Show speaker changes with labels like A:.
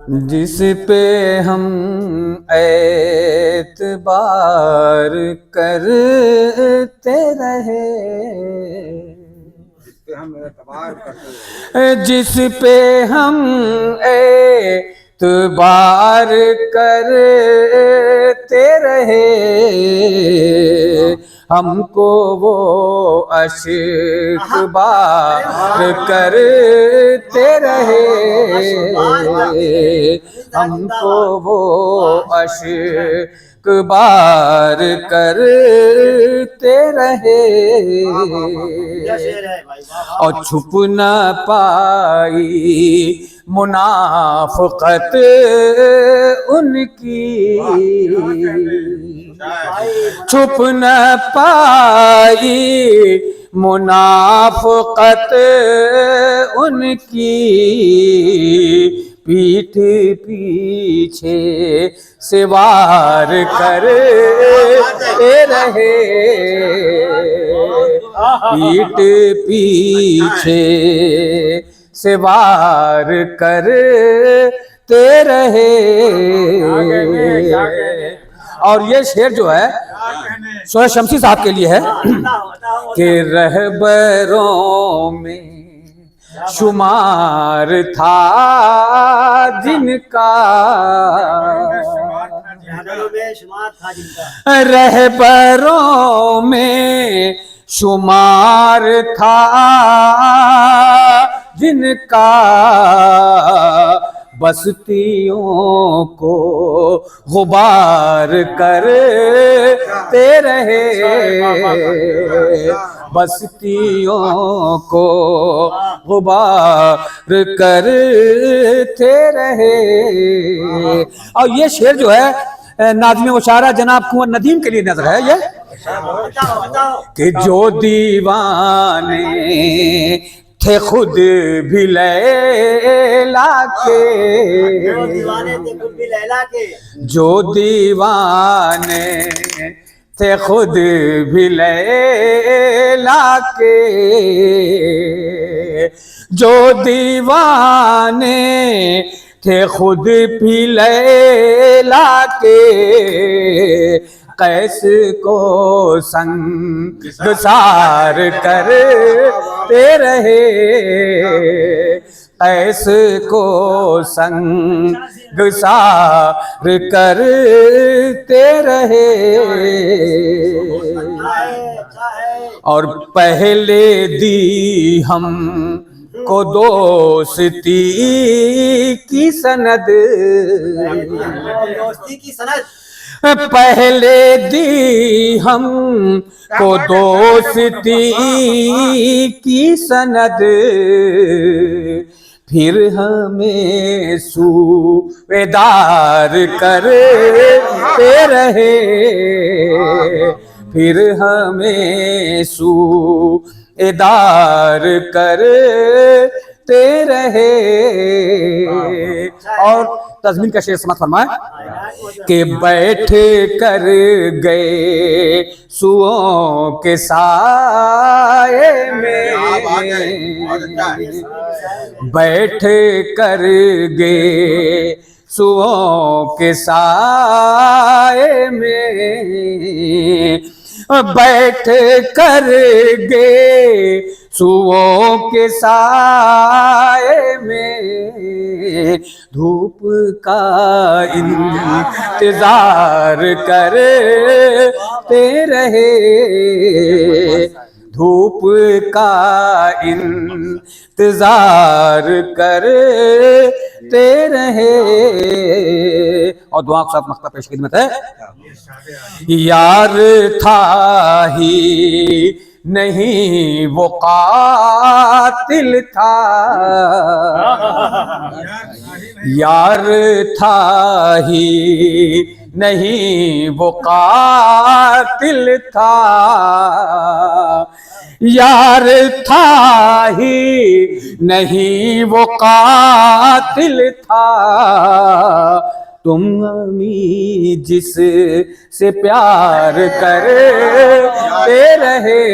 A: جس پہ ہم اعتبار کرتے رہے، جس پہ ہم اعتبار کرتے رہے، ہم کو وہ اشک بار کرتے رہے، ہم کو وہ اشک بار کرتے رہے، اور چھپ نہ پائی منافقت ان کی، چھپ نہ پائی منافقت ان کی، پیٹھ پیچھے سے وار کرتے رہے، پیٹھ پیچھے سے وار کرتے رہے۔ اور یہ شعر جو ہے سورہ شمسی صاحب کے لیے ہے کہ رہبروں میں شمار تھا جن کا، رہبروں میں شمار تھا جن کا، بستیوں کو غبار کرتے رہے، بستیوں کو غبار کرتے رہے۔ اور یہ شعر جو ہے ناظم مشاعرہ جناب کنور ندیم کے لیے نظر ہے یہ کہ جو دیوانے تھے خود بھی لیلا کے، جو دیوانے تھے خود بھی لیلا کے، جو دیوانے تھے خود بھی لیلا کے، قیس کو سنگسار کرتے رہے، قیس کو سنگسار کرتے رہے، اور پہلے دی ہم کو دوستی کی سند، پہلے دی ہم کو دوستی کی سند، پھر ہمیں سویدار کرتے رہے، پھر ہمیں سویدار کرتے رہے۔ اور تضمین کا شعر سماعت فرمائیں کہ بیٹھ کر گئے سوؤں کے سائے میں، بیٹھ کر گئے سوؤں کے سائے میں، بیٹھ کر گئے سوؤں کے سائے میں، دھوپ کا انتظار کرتے رہے، دھوپ کا انتظار کرتے رہے۔ اور دعا کے ساتھ مقطع پیش خدمت ہے، یار تھا ہی نہیں وہ قاتل تھا، یار تھا ہی نہیں وہ قاتل تھا، یار تھا ہی نہیں وہ قاتل تھا، تم امی جس سے پیار کرتے رہے